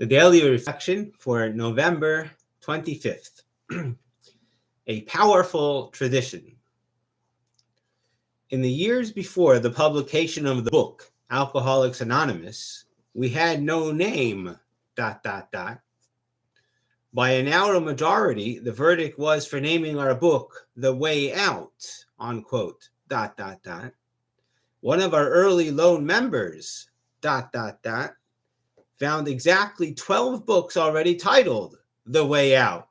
The daily reflection for November 25th. A powerful tradition. In the years before the publication of the book, Alcoholics Anonymous, we had no name, ... By a narrow majority, the verdict was for naming our book The Way Out, ... One of our early lone members, ... found exactly 12 books already titled The Way Out, ...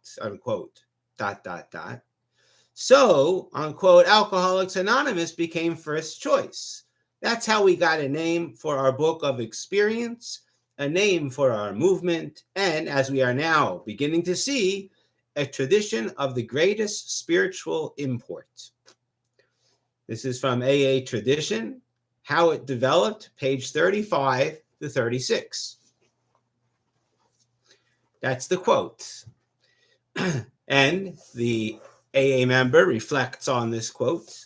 So, Alcoholics Anonymous became first choice. That's how we got a name for our book of experience, a name for our movement, and, as we are now beginning to see, a tradition of the greatest spiritual import. This is from AA Tradition, How It Developed, page 35 to 36. That's the quote. And the AA member reflects on this quote.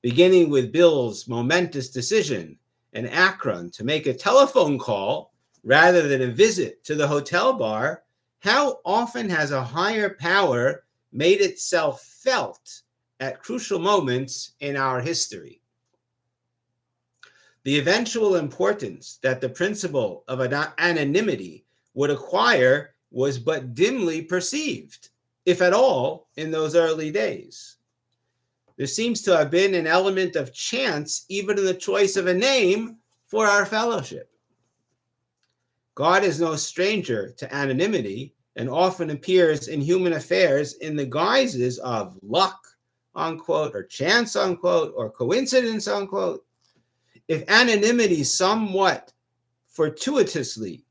Beginning with Bill's momentous decision in Akron to make a telephone call rather than a visit to the hotel bar, how often has a higher power made itself felt at crucial moments in our history? The eventual importance that the principle of anonymity would acquire was but dimly perceived, if at all, in those early days. There seems to have been an element of chance even in the choice of a name for our fellowship. God is no stranger to anonymity and often appears in human affairs in the guises of luck, unquote, or chance, unquote, or coincidence, unquote. If anonymity somewhat fortuitously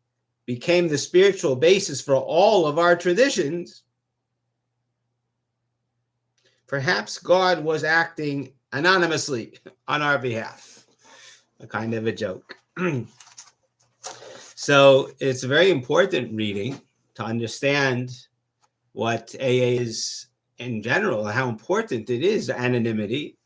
became the spiritual basis for all of our traditions, perhaps God was acting anonymously on our behalf. A kind of a joke. So it's a very important reading to understand what AA is in general, how important it is, anonymity.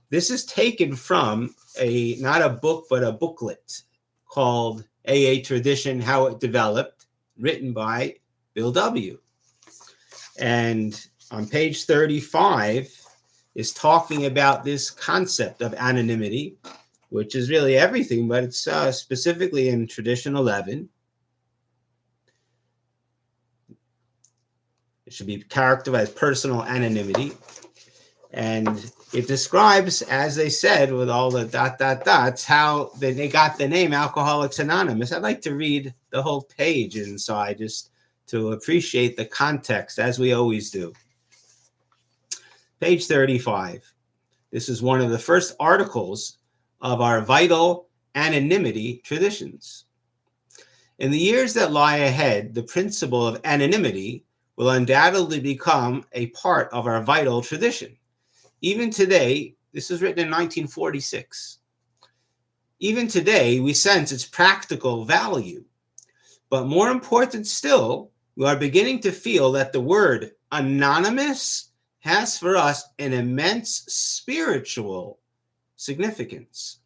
This is taken from not a book, but a booklet called AA Tradition, How It Developed, written by Bill W. And on page 35 is talking about this concept of anonymity, which is really everything, but it's specifically in Tradition 11. It should be characterized as personal anonymity. And it describes, as they said, with all the ... how they got the name Alcoholics Anonymous. I'd like to read the whole page inside just to appreciate the context, as we always do. Page 35. This is one of the first articles of our vital anonymity traditions. In the years that lie ahead, the principle of anonymity will undoubtedly become a part of our vital tradition. Even today, this was written in 1946. Even today, we sense its practical value. But more important still, we are beginning to feel that the word anonymous has for us an immense spiritual significance.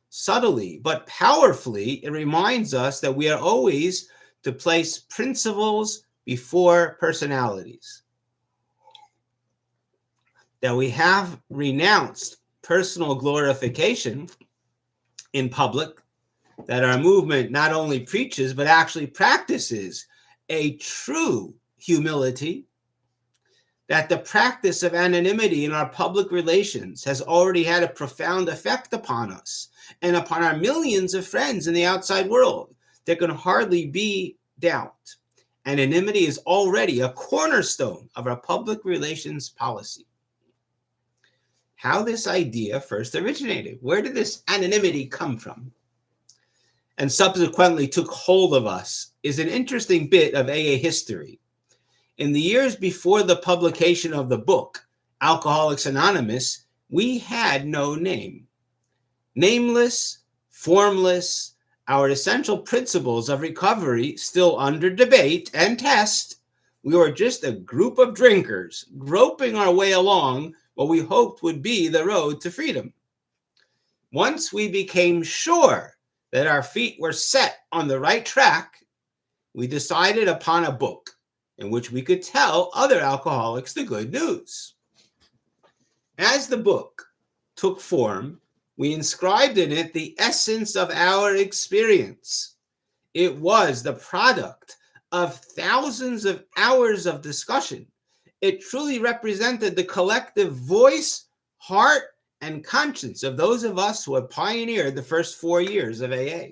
Subtly but powerfully, it reminds us that we are always to place principles before personalities. That we have renounced personal glorification in public, that our movement not only preaches but actually practices a true humility, that the practice of anonymity in our public relations has already had a profound effect upon us and upon our millions of friends in the outside world. There can hardly be doubt. Anonymity is already a cornerstone of our public relations policy. How this idea first originated, where did this anonymity come from, and subsequently took hold of us, is an interesting bit of AA history. In the years before the publication of the book, Alcoholics Anonymous, we had no name. Nameless, formless, our essential principles of recovery still under debate and test, we were just a group of drinkers groping our way along what we hoped would be the road to freedom. Once we became sure that our feet were set on the right track, we decided upon a book in which we could tell other alcoholics the good news. As the book took form, we inscribed in it the essence of our experience. It was the product of thousands of hours of discussion. It truly represented the collective voice, heart, and conscience of those of us who had pioneered the first 4 years of AA.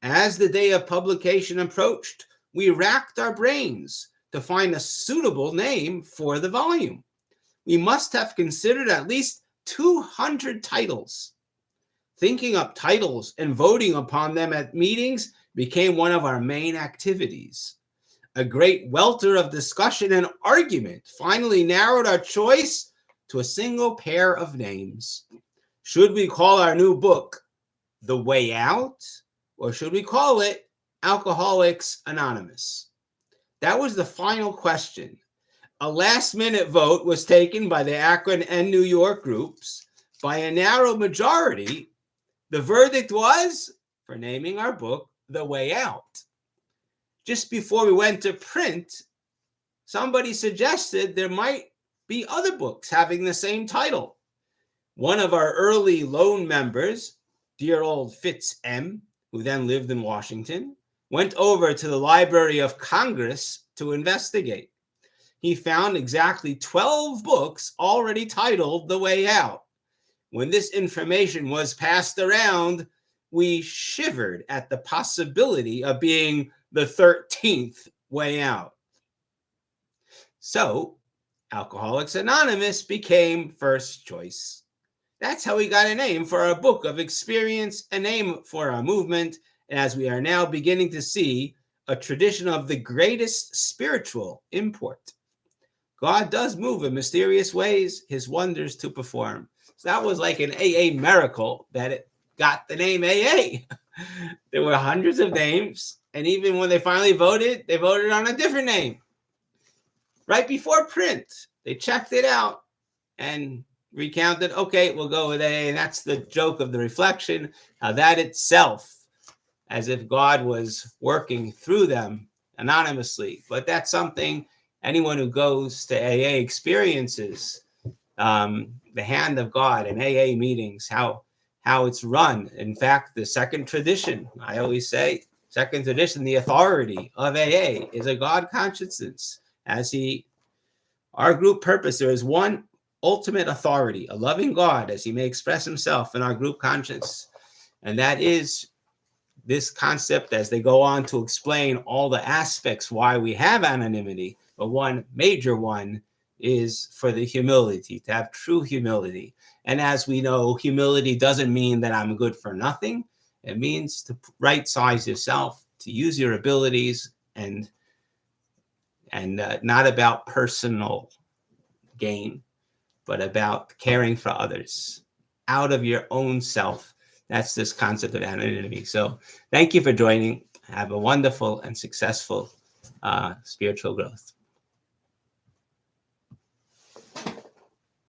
As the day of publication approached, we racked our brains to find a suitable name for the volume. We must have considered at least 200 titles. Thinking up titles and voting upon them at meetings became one of our main activities. A great welter of discussion and argument finally narrowed our choice to a single pair of names. Should we call our new book The Way Out, or should we call it Alcoholics Anonymous? That was the final question. A last-minute vote was taken by the Akron and New York groups. By a narrow majority, the verdict was for naming our book The Way Out. Just before we went to print, somebody suggested there might be other books having the same title. One of our early lone members, dear old Fitz M., who then lived in Washington, went over to the Library of Congress to investigate. He found exactly 12 books already titled The Way Out. When this information was passed around, we shivered at the possibility of being the 13th way out. So, Alcoholics Anonymous became first choice. That's how we got a name for our book of experience, a name for our movement, and as we are now beginning to see, a tradition of the greatest spiritual import. God does move in mysterious ways, his wonders to perform. So that was like an AA miracle that it got the name AA. There were hundreds of names, and even when they finally voted, they voted on a different name. Right before print, they checked it out and recounted, okay, we'll go with AA. And that's the joke of the reflection, how that itself, as if God was working through them anonymously. But that's something anyone who goes to AA experiences, the hand of God in AA meetings, how it's run. In fact, the second tradition, I always say, second tradition, the authority of AA is a God consciousness. Our group purpose, there is one ultimate authority, a loving God, as he may express himself in our group conscience. And that is this concept, as they go on to explain all the aspects why we have anonymity. But one major one is for the humility, to have true humility. And as we know, humility doesn't mean that I'm good for nothing. It means to right size yourself, to use your abilities, and not about personal gain, but about caring for others out of your own self. That's this concept of anonymity. So thank you for joining. Have a wonderful and successful spiritual growth.